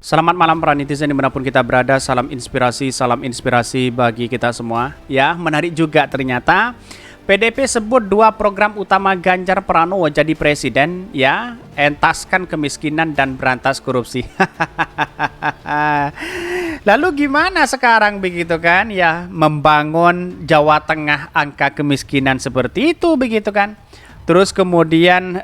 Selamat malam para netizen dimanapun kita berada, salam inspirasi bagi kita semua. Ya, menarik juga ternyata PDP sebut dua program utama Ganjar Pranowo jadi presiden, ya, entaskan kemiskinan dan berantas korupsi. Lalu gimana sekarang begitu kan, ya, membangun Jawa Tengah angka kemiskinan seperti itu begitu kan. Terus kemudian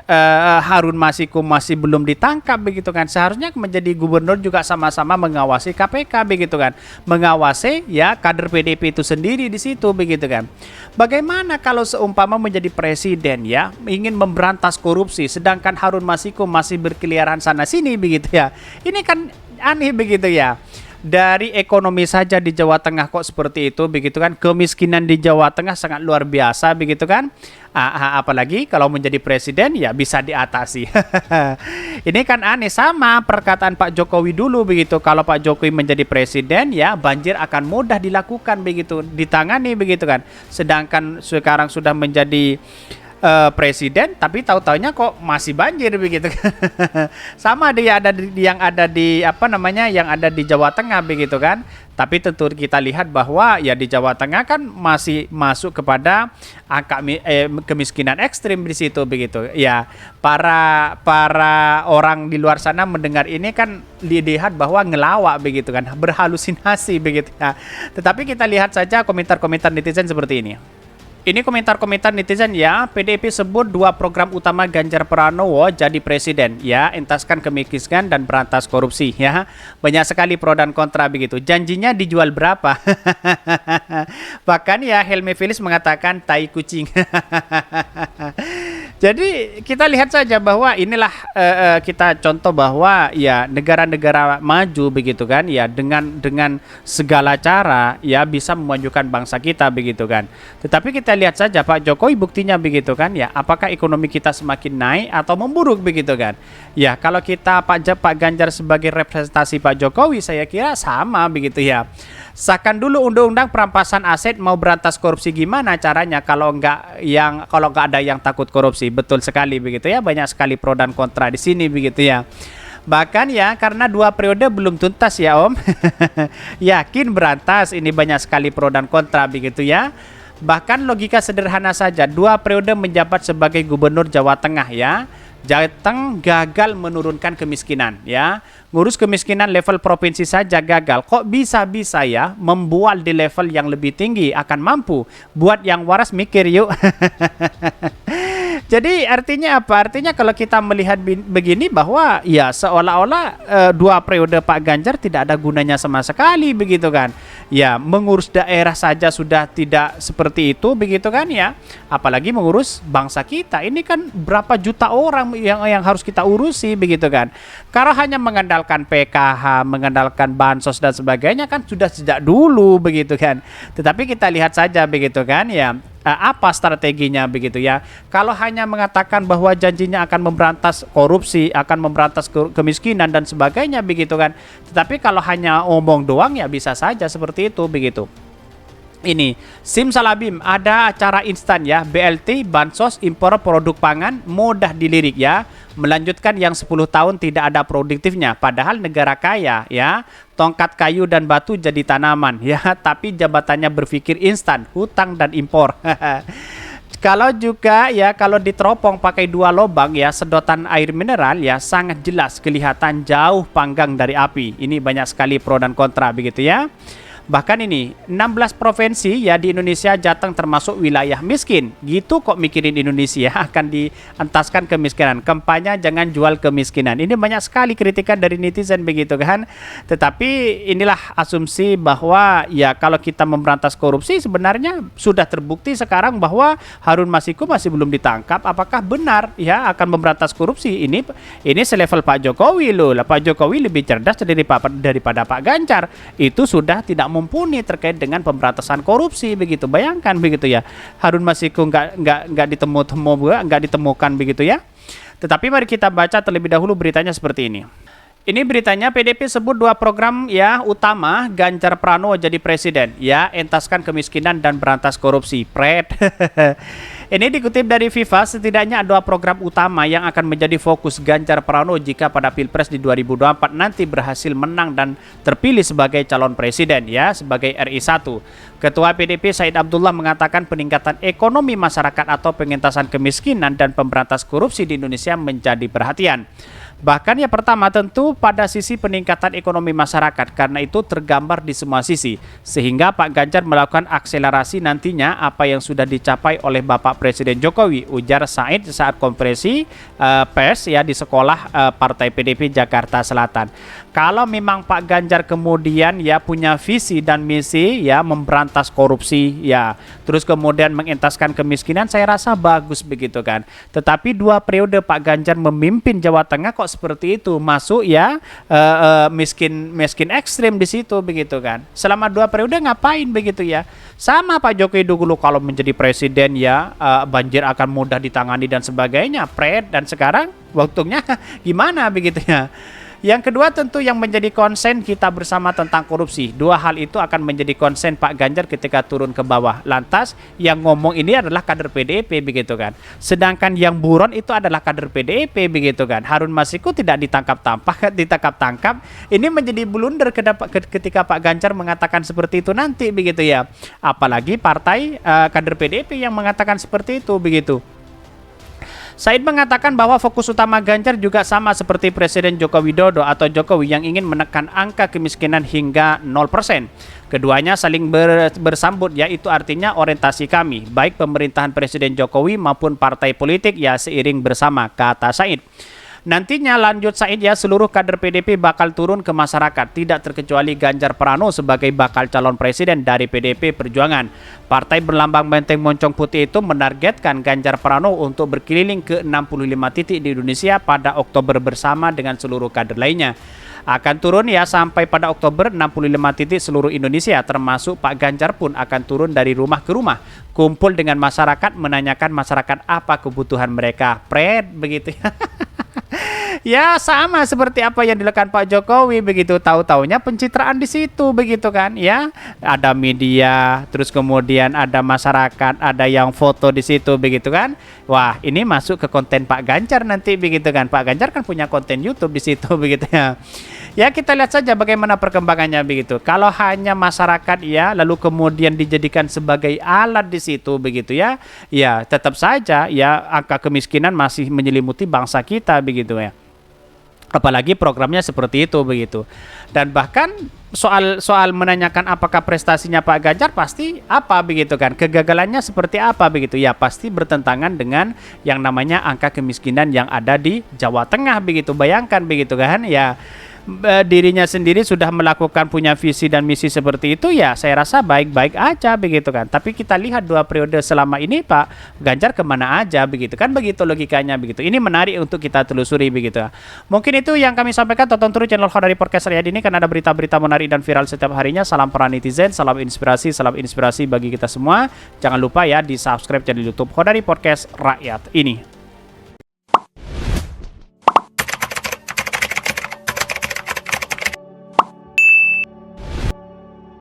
Harun Masiku masih belum ditangkap begitu kan. Seharusnya menjadi gubernur juga sama-sama mengawasi KPK begitu kan. Mengawasi ya kader PDP itu sendiri di situ begitu kan. Bagaimana kalau seumpama menjadi presiden ya, ingin memberantas korupsi sedangkan Harun Masiku masih berkeliaran sana sini begitu ya. Ini kan aneh begitu ya. Dari ekonomi saja di Jawa Tengah kok seperti itu begitu kan, kemiskinan di Jawa Tengah sangat luar biasa begitu kan, apalagi kalau menjadi presiden ya bisa diatasi. Ini kan aneh, sama perkataan Pak Jokowi dulu begitu, kalau Pak Jokowi menjadi presiden ya banjir akan mudah dilakukan begitu, ditangani begitu kan, sedangkan sekarang sudah menjadi presiden tapi tahu-taunya kok masih banjir begitu. Sama dia ada yang ada di yang ada di Jawa Tengah begitu kan. Tapi tentu kita lihat bahwa ya di Jawa Tengah kan masih masuk kepada angka kemiskinan ekstrim di situ begitu. Ya, para orang di luar sana mendengar ini kan dilihat bahwa ngelawak begitu kan, berhalusinasi begitu ya. Tetapi kita lihat saja komentar-komentar netizen seperti ini. Ini komentar-komentar netizen ya, PDIP sebut dua program utama Ganjar Pranowo jadi presiden, ya, entaskan kemiskinan dan berantas korupsi, ya. Banyak sekali pro dan kontra begitu. Janjinya dijual berapa? Bahkan ya Helmi Filis mengatakan tai kucing. Jadi kita lihat saja bahwa inilah kita contoh bahwa ya negara-negara maju begitu kan, ya dengan segala cara ya bisa memajukan bangsa kita begitu kan. Tetapi kita lihat saja Pak Jokowi buktinya begitu kan, ya, apakah ekonomi kita semakin naik atau memburuk begitu kan. Ya, kalau kita Pak Ganjar sebagai representasi Pak Jokowi, saya kira sama begitu ya. Sahkan dulu undang-undang perampasan aset, mau berantas korupsi gimana caranya kalau nggak ada yang takut korupsi. Betul sekali begitu ya, banyak sekali pro dan kontra di sini begitu ya. Bahkan ya karena 2 periode belum tuntas ya Om. Yakin berantas, ini banyak sekali pro dan kontra begitu ya. Bahkan logika sederhana saja, 2 periode menjabat sebagai gubernur Jawa Tengah ya. Jateng gagal menurunkan kemiskinan ya. Ngurus kemiskinan level provinsi saja gagal. Kok bisa-bisa ya membual di level yang lebih tinggi, akan mampu. Buat yang waras mikir yuk. Jadi artinya apa? Artinya kalau kita melihat begini bahwa ya seolah-olah 2 periode Pak Ganjar tidak ada gunanya sama sekali begitu kan. Ya, mengurus daerah saja sudah tidak seperti itu begitu kan ya. Apalagi mengurus bangsa kita. Ini kan berapa juta orang yang harus kita urusi begitu kan. Kalau hanya mengandalkan PKH, mengandalkan bansos dan sebagainya kan sudah sejak dulu begitu kan. Tetapi kita lihat saja begitu kan ya. Apa strateginya begitu ya. Kalau hanya mengatakan bahwa janjinya akan memberantas korupsi, akan memberantas kemiskinan dan sebagainya begitu kan. Tetapi kalau hanya omong doang ya bisa saja seperti itu begitu. Ini Simsalabim, ada acara instan ya, BLT, bansos, impor produk pangan mudah dilirik ya. Melanjutkan yang 10 tahun tidak ada produktifnya, padahal negara kaya ya. Tongkat kayu dan batu jadi tanaman ya, tapi jabatannya berpikir instan, hutang dan impor. Kalau juga ya, kalau diteropong pakai 2 lubang ya, sedotan air mineral ya, sangat jelas kelihatan jauh panggang dari api. Ini banyak sekali pro dan kontra begitu ya. Bahkan ini 16 provinsi ya di Indonesia Jateng termasuk wilayah miskin. Gitu kok mikirin Indonesia akan dientaskan kemiskinan. Kampanye jangan jual kemiskinan. Ini banyak sekali kritikan dari netizen begitu kan. Tetapi inilah asumsi bahwa ya kalau kita memberantas korupsi sebenarnya sudah terbukti sekarang bahwa Harun Masiku masih belum ditangkap. Apakah benar ya akan memberantas korupsi? Ini selevel Pak Jokowi loh. Pak Jokowi lebih cerdas daripada Pak Ganjar. Itu sudah tidak mumpuni terkait dengan pemberantasan korupsi begitu. Bayangkan begitu ya, Harun Masiku nggak ditemukan begitu ya. Tetapi mari kita baca terlebih dahulu beritanya seperti ini. Ini beritanya, PDP sebut 2 program ya utama Ganjar Pranowo jadi presiden ya, entaskan kemiskinan dan berantas korupsi. Pret. Ini dikutip dari FIFA, setidaknya ada 2 program utama yang akan menjadi fokus Ganjar Pranowo jika pada Pilpres di 2024 nanti berhasil menang dan terpilih sebagai calon presiden ya, sebagai RI 1. Ketua PDP Said Abdullah mengatakan peningkatan ekonomi masyarakat atau pengentasan kemiskinan dan pemberantas korupsi di Indonesia menjadi perhatian. Bahkan yang pertama tentu pada sisi peningkatan ekonomi masyarakat, karena itu tergambar di semua sisi, sehingga Pak Ganjar melakukan akselerasi nantinya apa yang sudah dicapai oleh Bapak Presiden Jokowi, ujar Said saat konferensi pers ya di sekolah Partai PDP Jakarta Selatan. Kalau memang Pak Ganjar kemudian ya punya visi dan misi ya memberantas korupsi ya, terus kemudian mengentaskan kemiskinan, saya rasa bagus begitu kan. Tetapi 2 periode Pak Ganjar memimpin Jawa Tengah kok seperti itu, masuk ya miskin ekstrim di situ begitu kan. Selama 2 periode ngapain begitu ya? Sama Pak Jokowi dulu kalau menjadi presiden ya banjir akan mudah ditangani dan sebagainya, dan sekarang waktunya gimana begitu ya. Yang kedua tentu yang menjadi konsen kita bersama tentang korupsi. 2 hal itu akan menjadi konsen Pak Ganjar ketika turun ke bawah. Lantas yang ngomong ini adalah kader PDIP begitu kan. Sedangkan yang buron itu adalah kader PDIP begitu kan. Harun Masiku tidak ditangkap-tangkap. Ini menjadi blunder ketika Pak Ganjar mengatakan seperti itu nanti begitu ya. Apalagi partai kader PDIP yang mengatakan seperti itu begitu. Said mengatakan bahwa fokus utama Ganjar juga sama seperti Presiden Joko Widodo atau Jokowi yang ingin menekan angka kemiskinan hingga 0%. Keduanya saling bersambut, yaitu artinya orientasi kami, baik pemerintahan Presiden Jokowi maupun partai politik ya seiring bersama, kata Said. Nantinya lanjut Said ya, seluruh kader PDP bakal turun ke masyarakat, tidak terkecuali Ganjar Pranowo sebagai bakal calon presiden dari PDP Perjuangan. Partai berlambang benteng moncong putih itu menargetkan Ganjar Pranowo untuk berkeliling ke 65 titik di Indonesia pada Oktober bersama dengan seluruh kader lainnya. Akan turun ya sampai pada Oktober 65 titik seluruh Indonesia, termasuk Pak Ganjar pun akan turun dari rumah ke rumah, kumpul dengan masyarakat, menanyakan masyarakat apa kebutuhan mereka. Begitu ya. Ya sama seperti apa yang dilakukan Pak Jokowi begitu, tahu-taunya pencitraan di situ begitu kan ya. Ada media, terus kemudian ada masyarakat, ada yang foto di situ begitu kan. Wah, ini masuk ke konten Pak Ganjar nanti begitu kan. Pak Ganjar kan punya konten YouTube di situ begitu ya. Ya kita lihat saja bagaimana perkembangannya begitu. Kalau hanya masyarakat ya lalu kemudian dijadikan sebagai alat di situ begitu ya. Ya tetap saja ya angka kemiskinan masih menyelimuti bangsa kita begitu ya. Apalagi programnya seperti itu begitu. Dan bahkan soal menanyakan apakah prestasinya Pak Ganjar pasti apa begitu kan, kegagalannya seperti apa begitu ya, pasti bertentangan dengan yang namanya angka kemiskinan yang ada di Jawa Tengah begitu. Bayangkan begitu kan ya, dirinya sendiri sudah melakukan punya visi dan misi seperti itu ya, saya rasa baik-baik aja begitu kan. Tapi kita lihat 2 periode selama ini Pak Ganjar kemana aja begitu kan, begitu logikanya begitu. Ini menarik untuk kita telusuri begitu. Mungkin itu yang kami sampaikan. Tonton terus channel Khodari Podcast Riyad ini karena ada berita-berita menarik dan viral setiap harinya. Salam para netizen, salam inspirasi bagi kita semua. Jangan lupa ya di subscribe channel YouTube Khodari Podcast Rakyat ini.